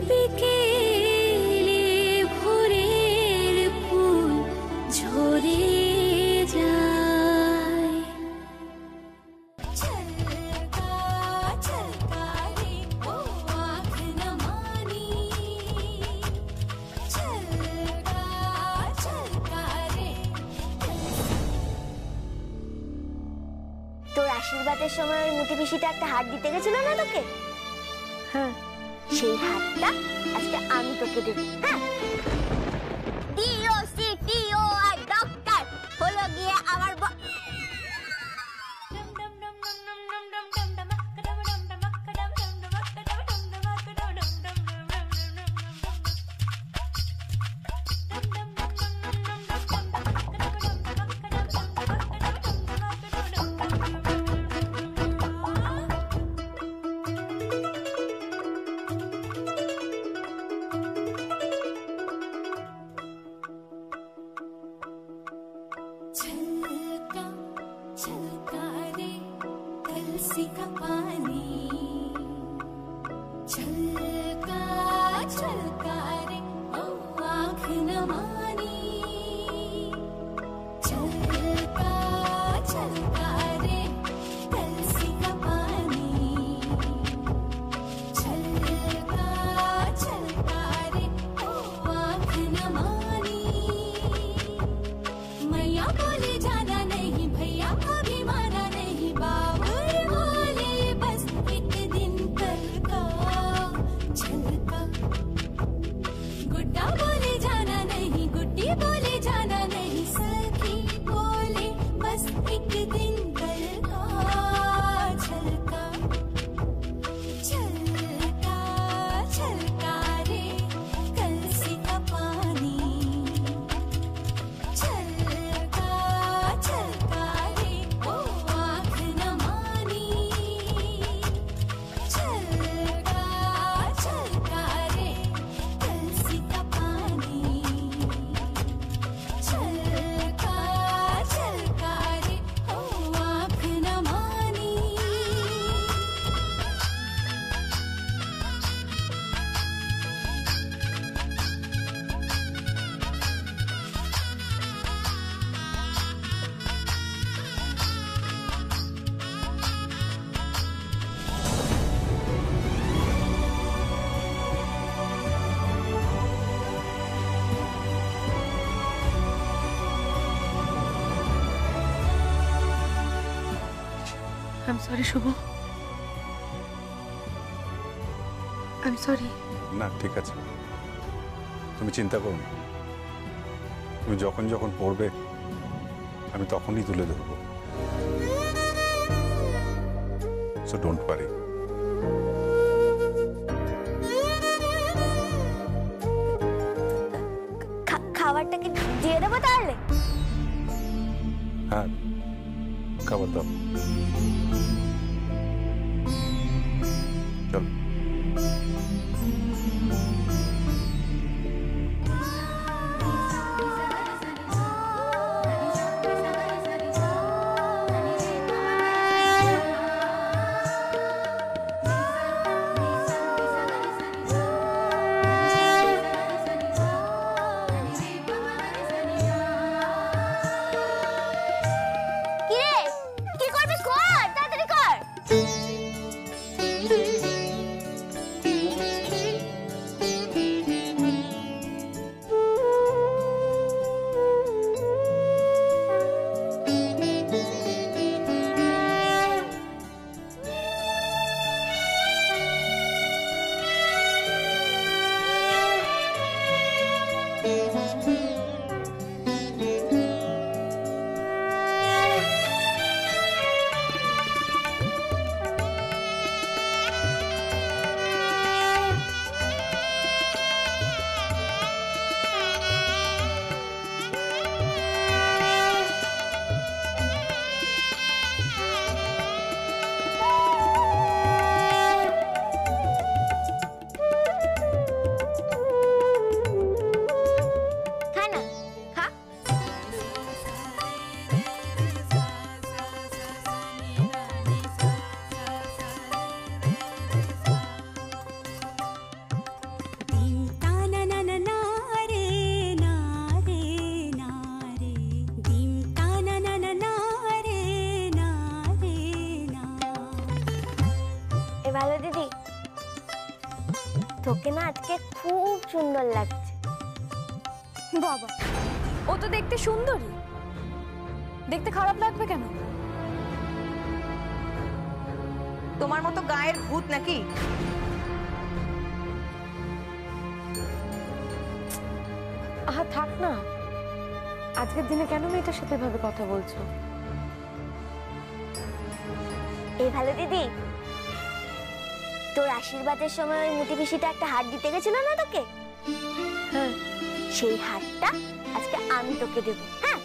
বিকেলে ভোরের ফুল ঝরে যায়। ছলকা ছলকা রে ও আঁখ না মানি, ছলকা ছলকা রে। তোর আশীর্বাদের সময় ওই মুটি পিসিটা একটা হাত দিতে গেছিল না তোকে? হ্যাঁ, সেই হাতটা আজকে আমি তোকে দেব। হ্যাঁ, DOCTOR ডক্টর হলো গিয়ে আমার छलका छलका रे कलसी का पानी, छलका छलका रे ओ आँख न मानी, छलका छलका रे कलसी का पानी, छलका छलका रे ओ आँख न मानी। मैया बोले जाना नहीं, भैया को भी माना नहीं, बाबर बोले बस एक दिन कल का छलका। गुड्डा बोले जाना नहीं, गुड्डी बोले जाना नहीं, सखी बोले बस एक दिन कल का छलका। छलका छलका रे कलसी का पानी, छलका छलका रे ओ आँख न मानी, छलका छलका रे कलसी का पानी, छलका छलका रे ओ आँख न मानी। I'm sorry, Shubho. I'm sorry. না ঠিক আছে, তুমি চিন্তা করো না, তুমি যখন যখন পড়বে আমি তখনই তুলে ধরবো। So don't worry. খাবারটাকে দিয়ে দেবো তাহলে? হ্যাঁ, খাবার দাও। চল। কিরে, কি করবি কর, তোকে না আজকে খুব সুন্দর লাগছে। বাবা, ও তো দেখতে সুন্দরী, দেখতে খারাপ লাগবে কেন? তোমার মতো গায়ের ভূত নাকি? আহা থাক না, আজকের দিনে কেন মেয়েটার সাথে এভাবে কথা বলছো? এই ভালো দিদি, তোর আশীর্বাদের সময় ওই মুটি পিসিটা একটা হার দিতে গেছিল না তোকে? হ্যাঁ, সেই হারটা আজকে আমি তোকে দেবো। হ্যাঁ,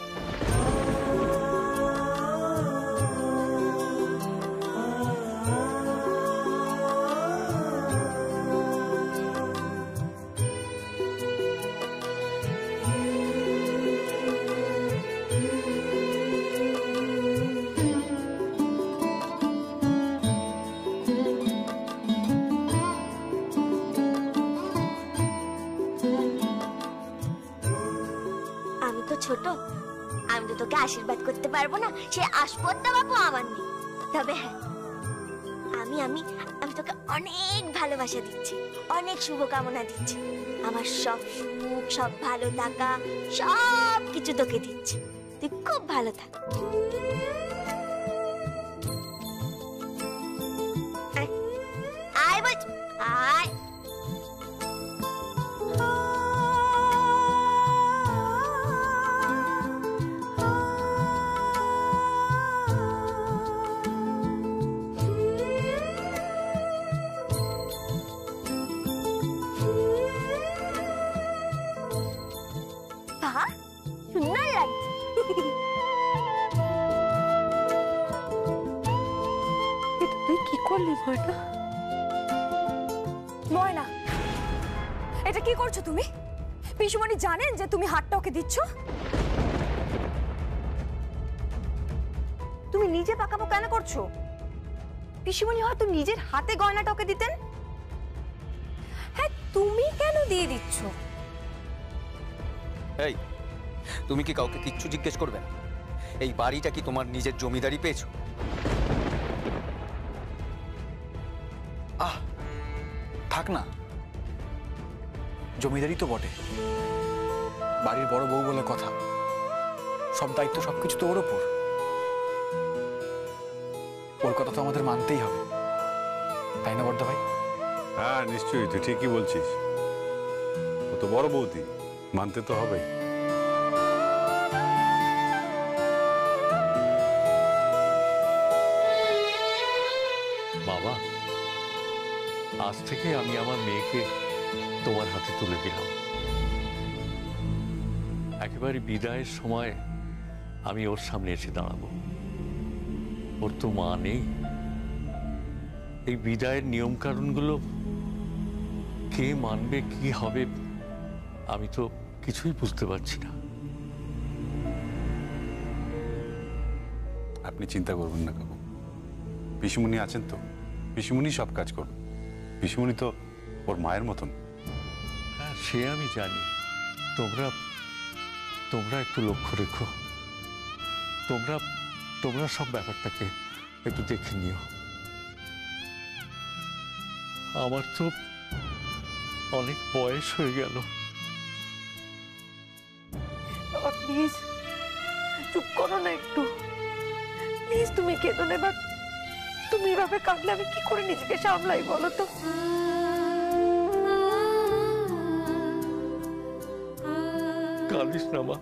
আমি তো ছোট, আমি তো তোকে আশীর্বাদ করতে পারবো না, সে আসপদ্দা বাবু আমার নেই। তবে হ্যাঁ, আমি আমি আমি তোকে অনেক ভালোবাসা দিচ্ছি, অনেক শুভকামনা দিচ্ছি। আমার সব সুখ, সব ভালো থাকা, সব কিছু তোকে দিচ্ছি। তুই খুব ভালো থাক। আয়, আয় বল, আয়। বাহ, সুন্দর লাগছে। এটা তুই কি করলি ময়না? ময়না, এটা কি করছো তুমি? পিসুমণি জানেন যে তুমি হাতটা ওকে দিচ্ছ? তুমি নিজে পাকাপো কেন করছো? পিসিমণি হয়তো নিজের হাতে গয়নাটা ওকে দিতেন। হ্যাঁ, তুমি কেন দিয়ে দিচ্ছ? এই, তুমি কি কাউকে কিচ্ছু জিজ্ঞেস করবে না? এই বাড়িটা কি তোমার নিজের জমিদারি পেয়েছো? থাক না, জমিদারি তো বটে, বাড়ির বড় বউ বলে কথা, সব দায়িত্ব সবকিছু তো ওর ওপর। ওর কথা তো আমাদের মানতেই হবে, তাই না বড়দা ভাই? হ্যাঁ নিশ্চয়ই, তুই ঠিকই বলছিস। ও তো বড় বৌদি, মানতে তো হবেই। বাবা, আজ থেকে আমি আমার মেয়েকে তোমার হাতে তুলে দিলাম। একেবারে বিদায়ের সময় আমি ওর সামনে এসে দাঁড়াবো। ওর তো মা নেই। এই বিদায়ের নিয়ম কানুনগুলো কে মানবে, কি হবে, আমি তো কিছুই বুঝতে পারছি না। আপনি চিন্তা করবেন না কাকু, পিসিমণি আছেন তো, পিসিমণি সব কাজ করবে। পিসিমণি তো ওর মায়ের মতন। হ্যাঁ, সে আমি জানি। তোমরা তোমরা একটু লক্ষ্য রেখো, তোমরা তোমরা সব ব্যাপারটাকে একটু দেখে নিও। আমার তো অনেক বয়স হয়ে গেল। বাবা প্লিজ চুপ করো না একটু, প্লিজ। তুমি কেঁদো না, এবার তুমি এভাবে কাঁদলে আমি কি করে নিজেকে সামলাই বলো তো? কাঁদিস না মা,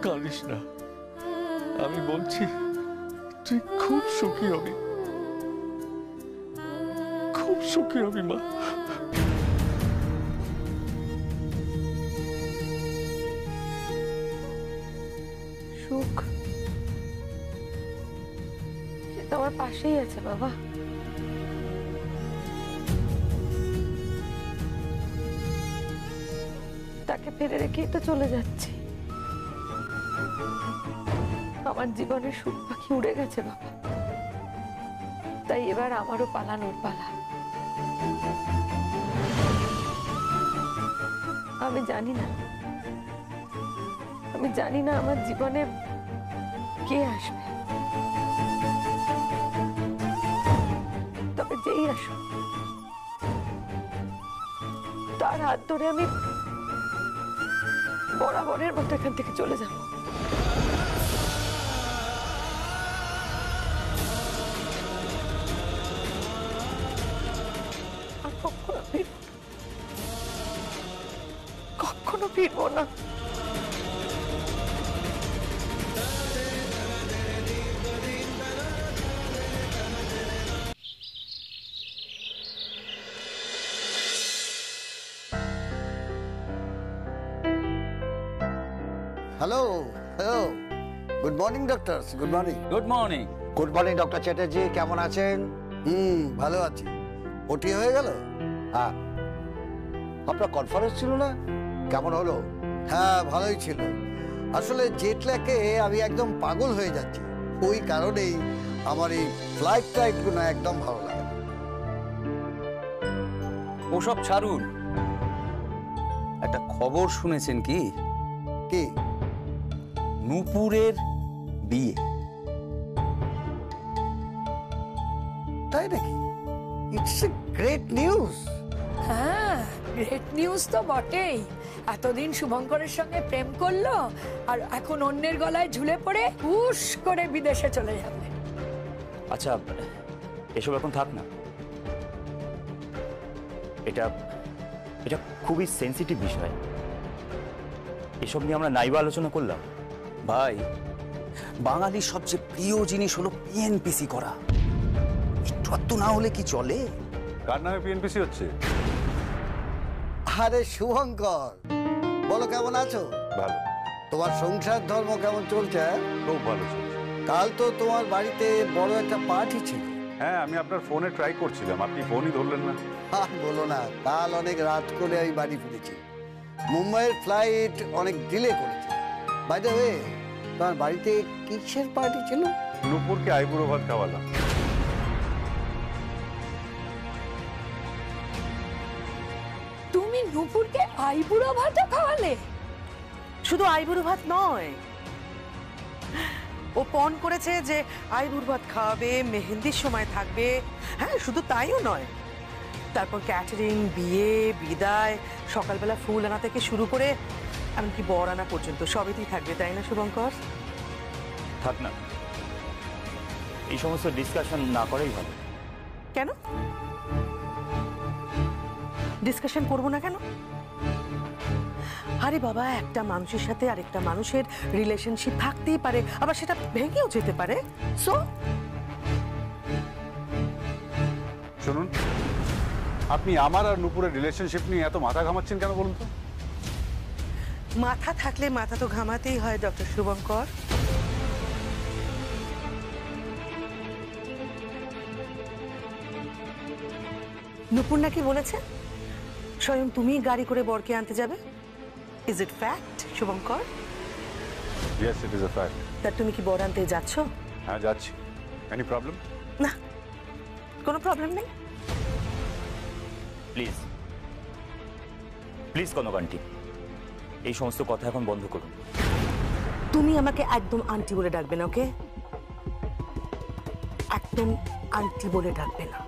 কাঁদিস না। আমি বলছি তুই খুব সুখী হবি, খুব সুখী হবি মা। সুখ সে তো আমার পাশেই আছে বাবা। তাকে ফেলে রেখেই তো চলে যাচ্ছি। আমার জীবনের সুখ পাখি উড়ে গেছে বাবা, তাই এবার আমারও পালানোর পালা। আমি জানি না আমার জীবনে কে আসবে, তবে যেই আসুক তার হাত ধরে আমি বরাবরের মতো এখান থেকে চলে যাব। আর কখনো ফিরবো না। Hello hello, good morning doctor. Good morning. Good morning. Good morning doctor Chatterjee, কেমন আছেন? ভালো আছি। ওটি হয়ে গেল? হ্যাঁ। আপনার কনফারেন্স ছিল না, কেমন হলো? হ্যাঁ ভালোই ছিল। আসলে জেট ল্যাগে আমি একদম পাগল হয়ে যাচ্ছি, ওই কারণেই আমার এই ফ্লাইটটা একটু না একদম ভালো লাগে না। ওসব ছাড়ুন, একটা খবর শুনেছেন কি? কি? নূপুরের বিয়ে। তাই নাকি? It's a great news. হ্যাঁ, গ্রেট নিউজ তো বটেই। এতদিন শুভঙ্করের সঙ্গে প্রেম করলো, আর এখন অন্যের গলায় ঝুলে পড়ে হুশ করে বিদেশে চলে যাবে। আচ্ছা, এসব এখন থাক না। এটা এটা খুবই সেন্সিটিভ বিষয়। এসব নিয়ে আমরা নাইবা আলোচনা করলাম। ভাই, বাঙালির সবচেয়ে প্রিয় জিনিস হলো পিএনপিসি করা। একটু না হলে কি চলে? কার নামে পিএনপিসি হচ্ছে? আরে শুভঙ্কর, বলো কেমন আছো? ভালো। তোমার সংসার ধর্ম কেমন চলছে? খুব ভালো চলছে। কাল তো তোমার বাড়িতে বড় একটা পার্টি ছিল। হ্যাঁ, আমি আপনার ফোনে ট্রাই করছিলাম, আপনি ফোনই ধরলেন না। আর বলো না, কাল অনেক রাত করে আমি বাড়ি ফিরেছি। মুম্বাইয়ের ফ্লাইট অনেক ডিলে করেছে। বাই দ্য ওয়ে, তোমার বাড়িতে কিসের পার্টি ছিল? নূপুরকে আইবুড়ো ভাত খাওয়ালাম। তুমি নূপুরকে আইবুড়ো ভাত খাওয়ালে? শুধু আইবুড়ো ভাত নয়, ও পণ করেছে যে আইবুড়ো ভাত খাওয়াবে, মেহেন্দির সময় থাকবে। হ্যাঁ, শুধু তাইও নয়, তারপর ক্যাটারিং, বিয়ে, বিদায়, সকালবেলা ফুল আনা থেকে শুরু করে এমনকি বর আনা পর্যন্ত সবেতেই থাকবে, তাই না শুভঙ্কর? থাক না, এই সমস্ত ডিসকাশন না করাই ভালো। কেন ডিসকাশন করবো না কেন? আরে বাবা, একটা মানুষের সাথে আরেকটা মানুষের রিলেশনশিপ থাকতেই পারে, আবার সেটা ভেঙেও যেতে পারে। সো শুনুন, আপনি আমার আর নূপুরের রিলেশনশিপ নিয়ে এত মাথা ঘামাচ্ছেন কেন বলুন তো? মাথা থাকলে মাথা তো ঘামাতেই হয় ডক্টর শুভঙ্কর। নূপুর নাকি বলেছে স্বয়ং তুমি গাড়ি করে বরকে আনতে যাবে। Is it fact Shubhankar? Yes, it is a fact. তা তুমি কি বর আনতে যাচ্ছ? হ্যাঁ, যাচ্ছি। Any problem? না, কোনো প্রবলেম নেই। প্লিজ প্লিজ কনক আন্টি, এই সমস্ত কথা এখন বন্ধ করুন। তুমি আমাকে একদম আন্টি বলে ডাকবে না, ওকে? একদম আন্টি বলে ডাকবে না।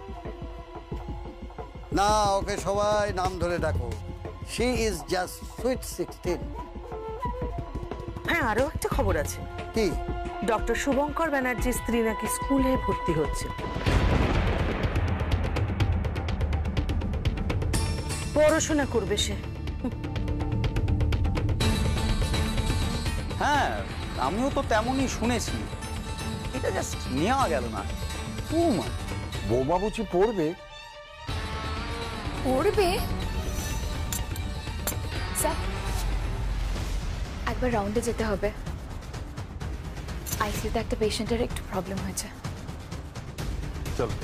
না, ওকে সবাই নাম ধরে ডাকো। She is just sweet 16। হ্যাঁ, আরো একটা খবর আছে। কি? ডক্টর শুভঙ্কর ব্যানার্জির স্ত্রী নাকি স্কুলে ভর্তি হচ্ছে। পড়াশোনা করবে সে। হ্যাঁ, আমিও তো তেমনই শুনেছি। এটা জাস্ট নেওয়া গেল না। বৌমা বুঝি পড়বে? পড়বে? স্যার, একবার রাউন্ডে যেতে হবে। আইসিইউতে একটা পেশেন্টের একটু প্রবলেম হয়েছে। চলো।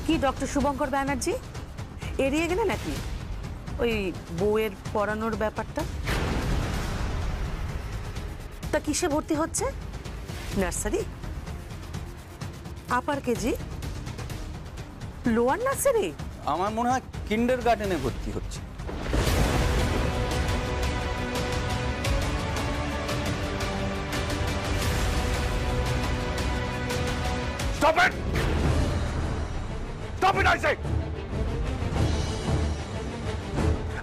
কি ডক্টর শুভঙ্কর ব্যানার্জি এড়িয়ে গেলে নাকি ওই বউয়ের পড়ানোর ব্যাপারটা? তা কিসে ভর্তি হচ্ছে? নার্সারি, আপার কেজি, লোয়ার নার্সারি? আমার মনে হয় কিন্ডার গার্ডেনে ভর্তি হচ্ছে। Stop it! Stop it, I say!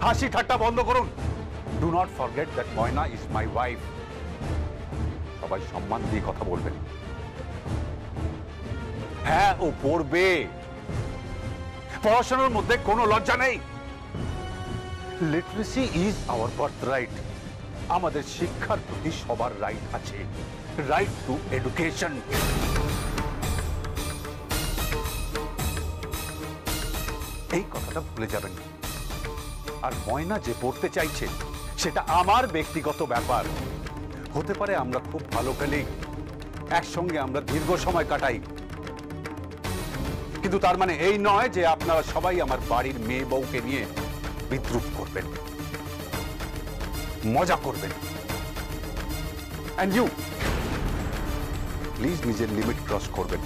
হাসি ঠাট্টা বন্ধ করুন। Do not forget that Moyna is my wife. সবাই সম্মান দিয়ে কথা বলবেন। হ্যাঁ, ও পড়বে, পড়াশোনার মধ্যে কোনো লজ্জা নেই। Literacy is our birth right. আমাদের শিক্ষার প্রতি সবার রাইট আছে, রাইট টু এডুকেশন। এই কথাটা ভুলে যাবেন। আর ময়না যে পড়তে চাইছে সেটা আমার ব্যক্তিগত ব্যাপার। হতে পারে আমরা খুব ভালো কলিগ, একসঙ্গে আমরা দীর্ঘ সময় কাটাই, কিন্তু তার মানে এই নয় যে আপনারা সবাই আমার বাড়ির মেয়ে বউকে নিয়ে বিদ্রুপ করবেন, মজা করবেন। এন্ড ইউ প্লিজ নিজের লিমিট ক্রস করবেন।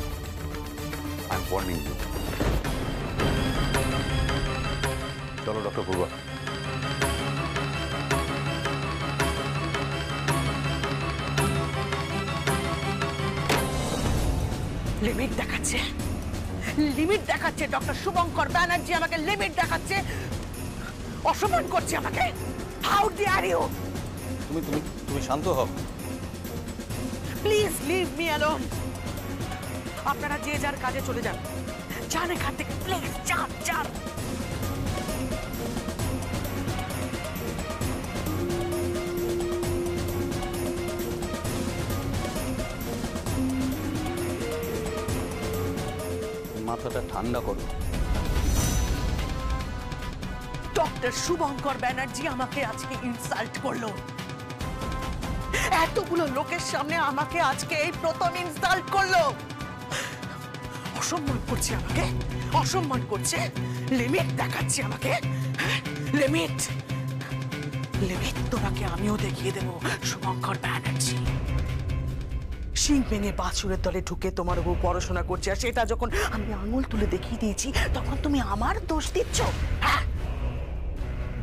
I am warning you. চলো ডক্টর পূর্বা। লিমিট দেখাচ্ছে, লিমিট দেখাচ্ছে। ডক্টর শুভঙ্কর ব্যানার্জি আমাকে লিমিট দেখাচ্ছে, অসম্মান করছে আমাকে। How dare you! তুমি তুমি তুমি শান্ত হও। Please leave me alone. আপনারা যে যার কাজে চলে যান, যান এখান থেকে, প্লিজ যান যান। মাথাটা ঠান্ডা করো। ডক্টর শুভঙ্কর ব্যানার্জি আমাকে আজকে ইনসাল্ট করলো। এতগুলো লোকের সামনে আমাকে আজকে এই প্রথম ইনসাল্ট করলো। অসম্মান করছে আমাকে, অসম্মান করছে। লিমিট দেখাচ্ছে আমাকে। লিমিট, লিমিট তোমাকে আমিও দেখিয়ে দেবো শুভঙ্কর ব্যানার্জি। শিং ভেঙে বাছুরের দলে ঢুকে তোমার উপর পড়াশোনা করছে, আর সেটা যখন আমি আঙুল তুলে দেখিয়ে দিয়েছি তখন তুমি আমার দোষ দিচ্ছ।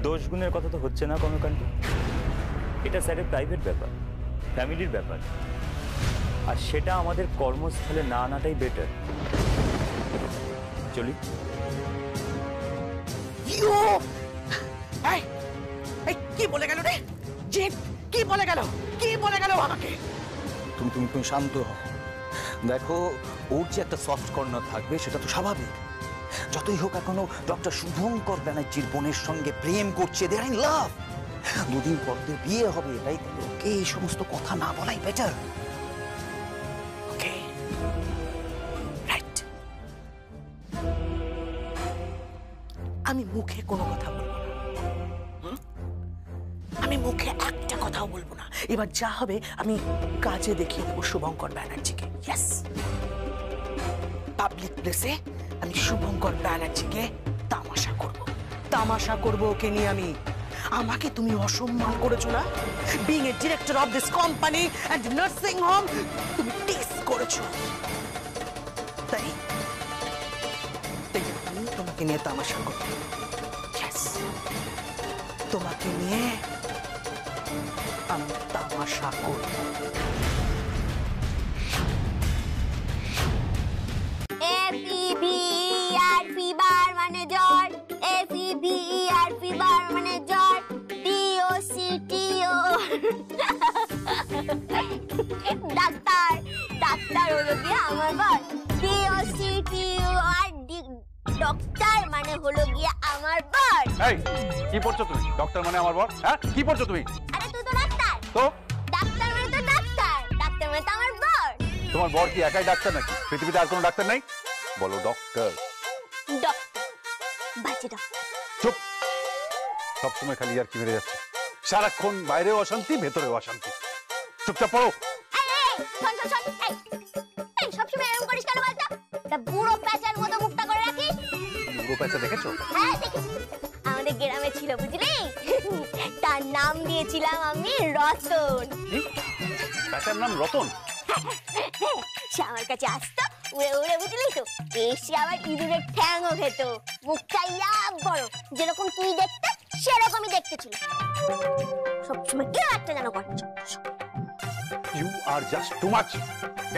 দোষ গুণের কথা তো হচ্ছে না কর্মকাণ্ড। এটা স্যারের প্রাইভেট ব্যাপার, ফ্যামিলির ব্যাপার, আর সেটা আমাদের কর্মস্থলে না আনাটাই বেটার। চলি। কি বলে গেল রে? কি বলে গেল? কি বলে গেল আমাকে? তুমি তুমি তুমি শান্ত হও। দেখো, ওর যে একটা সফট কর্নার থাকবে সেটা তো স্বাভাবিক। যতই হোক এখনো ডক্টর শুভঙ্কর ব্যানার্জির বোনের সঙ্গে প্রেম করছে, দে আর ইন লাভ। দুদিন পর তো বিয়ে হবে, তাই ওকে এই সমস্ত কথা না বলাই বেটার। ওকে, রাইট। আমি মুখে কোনো কথা বলবো না, আমি মুখে একটা কথাও বলবো না। এবার যা হবে আমি কাজে দেখিয়ে দেবো শুভঙ্কর ব্যানার্জিকে। ইয়েস, পাবলিক প্লেসে আমি শুভঙ্কর ব্যানার্জিকে তামাশা করব, তামাশা করব ওকে নিয়ে আমি। আমাকে তুমি অসম্মান করেছো না? Being a director of this company and nursing home তুমি টিস করেছো, তাই আমি তোমাকে নিয়ে তামাশা করব। ইয়েস, তোমাকে নিয়ে আমি তামাশা করব। FEVER ফিভার মানে জ্বর, FEVER ফিভার মানে জ্বর, DOCTO ডাক্তার, ডাক্তার হলো গিয়ে আমার বর। DOCTO আর ডক্টর মানে হলো গিয়ে আমার বর। এই কি পড়ছো তুমি? ডক্টর মানে আমার বর? হ্যাঁ, কি পড়ছো তুমি? আরে তুই তো ডাক্তার। তো ডাক্তার মানে তো ডাক্তার, ডাক্তার মানে তো আমার বর। তোমার বর কি একাই ডাক্তার নাকি? পৃথিবীতে আর কোনো ডাক্তার নাই? বলো ডক্টর। ডক্টর, বাজে ডক্টর। চুপ, সবসময় খালি আর কি বেড়ে যাচ্ছে। সারাক্ষণ বাইরেও অশান্তি, ভেতরেও অশান্তি। চুপচাপ পড়ো। সবসময় এরকম করিস কেন বলতো? তা বুড়ো প্যাঁচার মতো মুখটা করে রাখিস। বুড়ো প্যাঁচা দেখেছো? হ্যাঁ দেখেছি, আমাদের গ্রামে ছিল বুঝলি। তার নাম দিয়েছিলাম আমি রতন। প্যাঁচার নাম রতন? সে আমার কাছে আসতো উড়ে উড়ে বুঝলি তো, এসে আবার ইঁদুরের ঠ্যাংও খেত। মুখটা ইয়া বড়, যেরকম তুই দেখতে সেরকমই দেখতে ছিল। সবসময় কেউ একটা যেন করছো। You are just too much.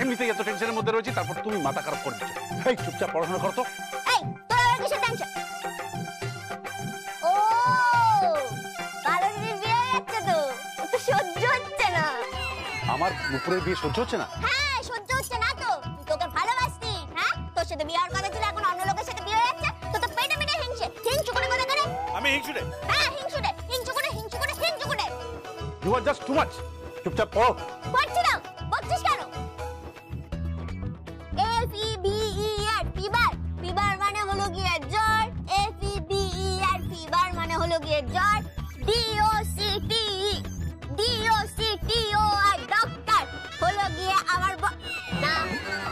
এমনিতেই এত টেনশনের মধ্যে রয়েছি, তারপর তুমি মাথা খারাপ করে দিচ্ছ। এই চুপচাপ পড়াশোনা করো তো। এই তোর আবার কিসের টেনশন? ও আমার উপরে বিয়ে সহ্য হচ্ছে না? হ্যাঁ সহ্য হচ্ছে না তো, তুই তোকে ভালোবাসতি, হ্যাঁ তোর সাথে বিয়ে হওয়ার কথা ছিল, এখন অন্য লোকের সাথে বিয়ে হয়ে যাচ্ছে, তো তো পেটে পেটে হিংসে, হিংসু করে কথা করে। আমি হিংসুটে? হ্যাঁ হিংসুটে, হিংসু করে হিংসু করে হিংসু করে। You are just too much. চুপচাপ পড়ো। পড়ছি না, বকছিস কেন? FEBER ফিভার, ফিভার মানে হলো গিয়ে জ্বর, FEBER ফিভার মানে হলো গিয়ে জ্বর, DOCTOR ডক্টর হলো গিয়ে আমার না,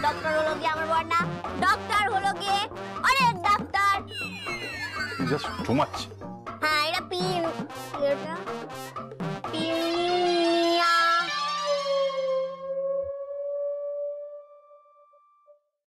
ডক্টর হলো গিয়ে আমার বর না, ডক্টর হলো গিয়ে অনেক ডাক্তার। Just too much.